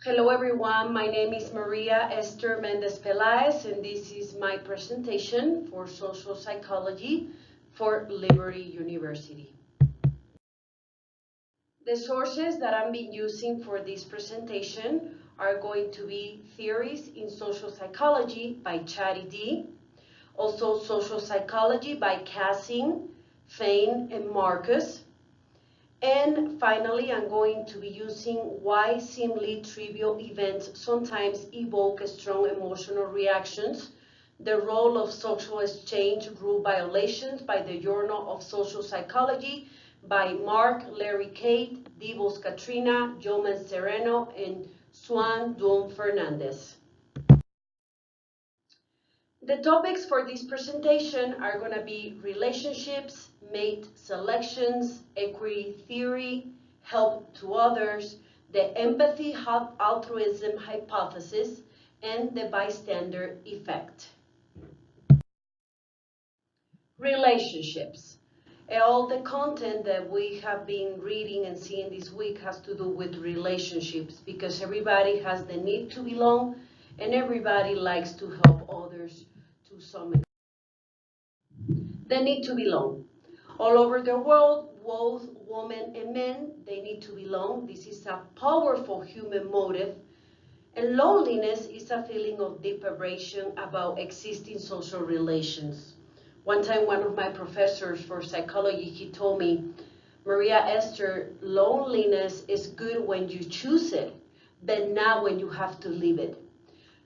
Hello everyone, my name is Maria Esther Mendez and this is my presentation for social psychology for Liberty University. The sources that I've been using for this presentation are going to be Theories in Social Psychology by Chadi D, also Social Psychology by Cassing, Fain, and Marcus. And finally, I'm going to be using why seemingly trivial events sometimes evoke strong emotional reactions, the role of social exchange rule violations by the Journal of Social Psychology by Mark, Larry Kate, Divos Katrina, Joman Sereno, and Swan Duan Fernandez. The topics for this presentation are going to be relationships, mate selections, equity theory, help to others, the empathy altruism hypothesis, and the bystander effect. Relationships. All the content that we have been reading and seeing this week has to do with relationships because everybody has the need to belong and everybody likes to help others to some extent. The need to belong. All over the world, both women and men, they need to belong. This is a powerful human motive. And loneliness is a feeling of deprivation about existing social relations. One time, one of my professors for psychology, he told me, Maria Esther, loneliness is good when you choose it, but not when you have to live it.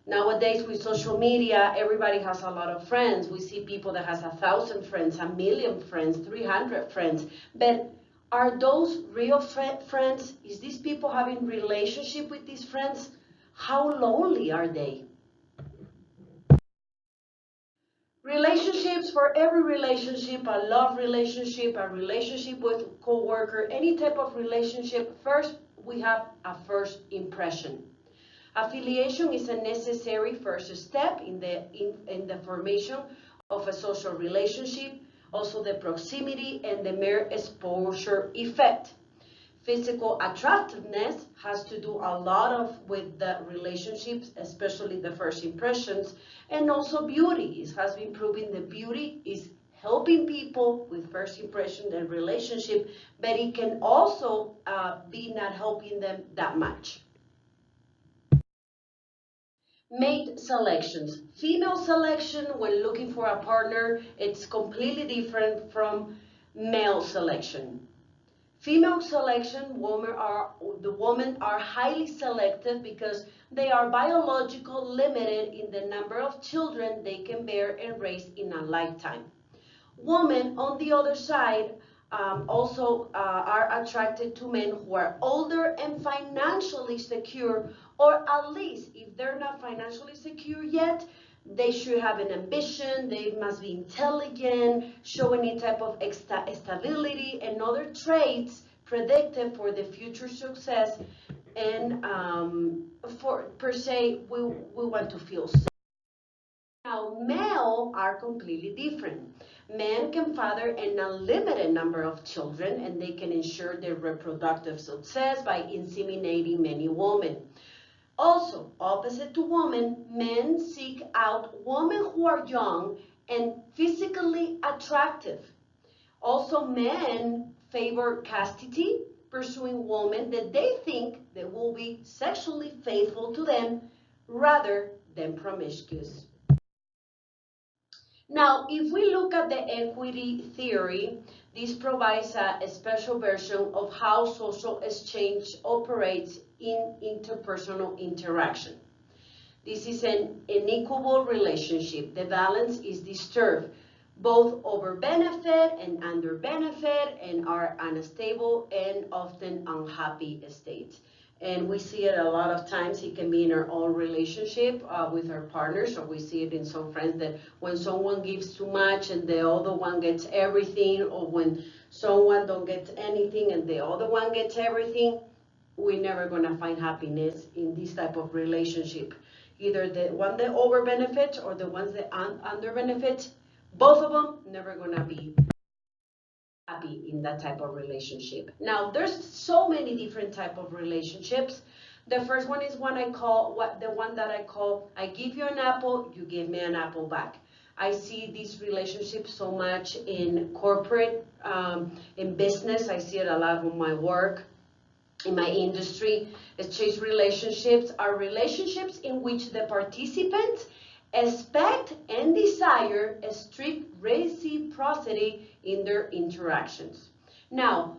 Nowadays with social media, everybody has a lot of friends. We see people that has 1,000 friends, 1,000,000 friends, 300 friends. But are those real friends? Is these people having relationship with these friends? How lonely are they? Relationships, for every relationship, a love relationship, a relationship with a co-worker, any type of relationship, first we have a first impression. Affiliation is a necessary first step in the formation of a social relationship, also the proximity and the mere exposure effect. Physical attractiveness has to do a lot with the relationships, especially the first impressions, and also beauty. It has been proven that beauty is helping people with first impression and relationship, but it can also be not helping them that much. Mate selections. Female selection when looking for a partner, it's completely different from male selection. Female selection, the women are highly selective because they are biological limited in the number of children they can bear and raise in a lifetime. Women, on the other side, also are attracted to men who are older and financially secure, or at least if they're not financially secure yet, they should have an ambition, they must be intelligent, show any type of stability and other traits predictive for the future success, and for per se, we want to feel safe. Now, male are completely different. Men can father an unlimited number of children and they can ensure their reproductive success by inseminating many women. Also, opposite to women, men seek out women who are young and physically attractive. Also, men favor chastity, pursuing women that they think that will be sexually faithful to them rather than promiscuous. Now, if we look at the equity theory, this provides a special version of how social exchange operates in interpersonal interaction. This is an unequal relationship. The balance is disturbed, both over benefit and under benefit, and are unstable and often unhappy states. And we see it a lot of times. It can be in our own relationship with our partners, or we see it in some friends that when someone gives too much and the other one gets everything, or when someone don't get anything and the other one gets everything, we're never going to find happiness in this type of relationship. Either the one that over benefits or the ones that under benefits, both of them never going to be happy in that type of relationship. Now, there's so many different type of relationships. The first one is the one that I call, I give you an apple, you give me an apple back. I see these relationships so much in corporate, in business. I see it a lot in my work, in my industry. Exchange relationships are relationships in which the participants expect and desire a strict reciprocity in their interactions. Now,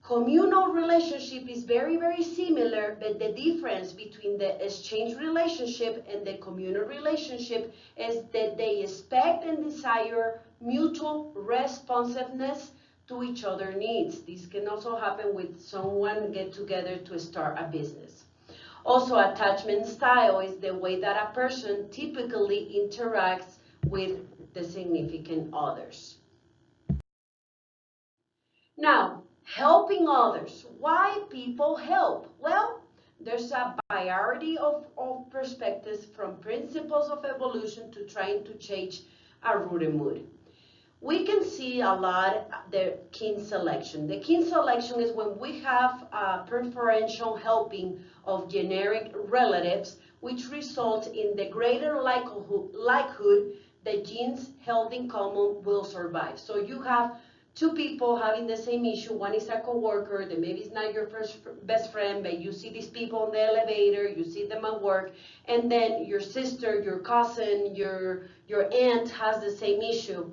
communal relationship is very, very similar, but the difference between the exchange relationship and the communal relationship is that they expect and desire mutual responsiveness to each other's needs. This can also happen with someone get together to start a business. Also, attachment style is the way that a person typically interacts with the significant others. Now, helping others. Why people help? Well, there's a variety of perspectives, from principles of evolution to trying to change a rooted mood. We can see a lot the kin selection. The kin selection is when we have a preferential helping of generic relatives, which results in the greater likelihood that genes held in common will survive. So you have two people having the same issue. One is a coworker that maybe is not your best friend, but you see these people in the elevator, you see them at work, and then your sister, your cousin, your aunt has the same issue.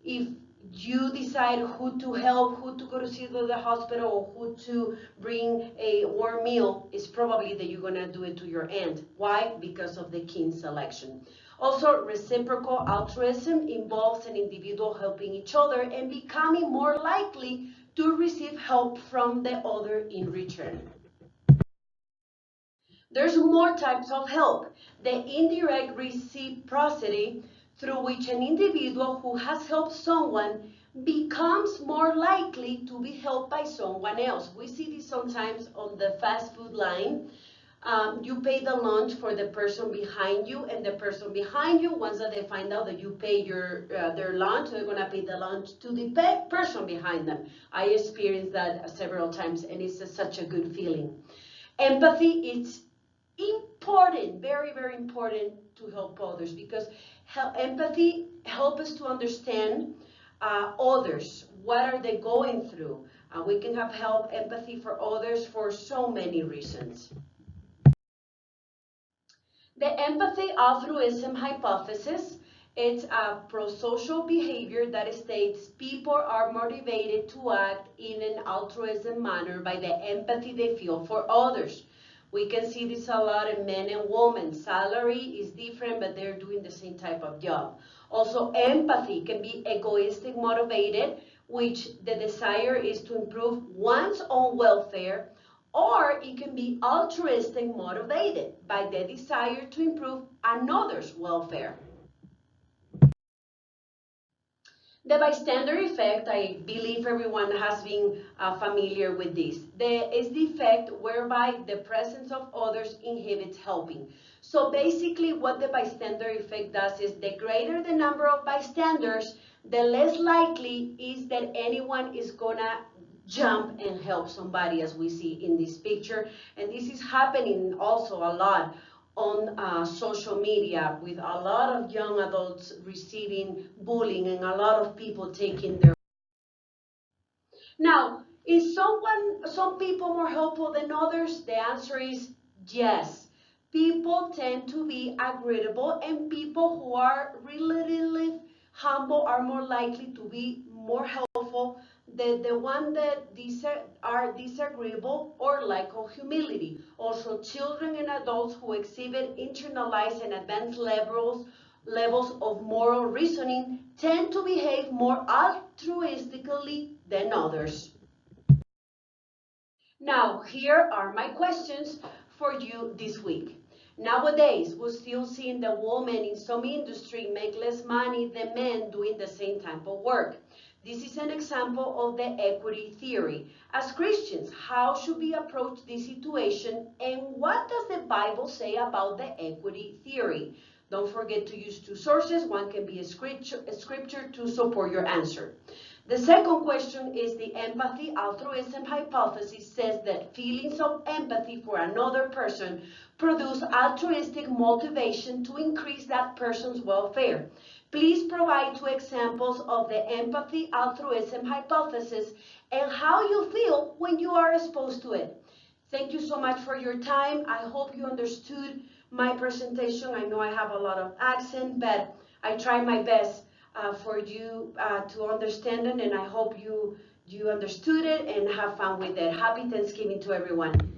If you decide who to help, who to go to see to the hospital, or who to bring a warm meal, it's probably that you're going to do it to your aunt. Why? Because of the kin selection. Also, reciprocal altruism involves an individual helping each other and becoming more likely to receive help from the other in return. There's more types of help. The indirect reciprocity, through which an individual who has helped someone becomes more likely to be helped by someone else. We see this sometimes on the fast food line. You pay the lunch for the person behind you, and the person behind you, once that they find out that you pay their lunch, they're going to pay the lunch to the person behind them. I experienced that several times, and it's such a good feeling. Empathy is important, very, very important to help others, because empathy helps us to understand others. What are they going through? We can have empathy for others for so many reasons. The empathy altruism hypothesis, it's a pro-social behavior that states people are motivated to act in an altruism manner by the empathy they feel for others. We can see this a lot in men and women. Salary is different, but they're doing the same type of job. Also, empathy can be egoistic motivated, which the desire is to improve one's own welfare, or it can be altruistic motivated by the desire to improve another's welfare. The bystander effect, I believe everyone has been familiar with this. Is the effect whereby the presence of others inhibits helping. So basically what the bystander effect does is the greater the number of bystanders, the less likely is that anyone is gonna jump and help somebody, as we see in this picture. And this is happening also a lot on social media, with a lot of young adults receiving bullying and a lot of people taking their. Now, is some people more helpful than others? The answer is yes. People tend to be agreeable, and people who are relatively humble are more likely to be more helpful than the one that are disagreeable or lack of humility. Also, children and adults who exhibit internalized and advanced levels of moral reasoning tend to behave more altruistically than others. Now, here are my questions for you this week. Nowadays, we're still seeing the women in some industry make less money than men doing the same type of work. This is an example of the equity theory. As Christians, how should we approach this situation, and what does the Bible say about the equity theory? Don't forget to use two sources. One can be a scripture to support your answer. The second question is the empathy altruism hypothesis says that feelings of empathy for another person produce altruistic motivation to increase that person's welfare. Please provide 2 examples of the empathy altruism hypothesis and how you feel when you are exposed to it. Thank you so much for your time. I hope you understood my presentation. I know I have a lot of accent, but I try my best for you to understand it, and I hope you understood it and have fun with it. Happy Thanksgiving to everyone.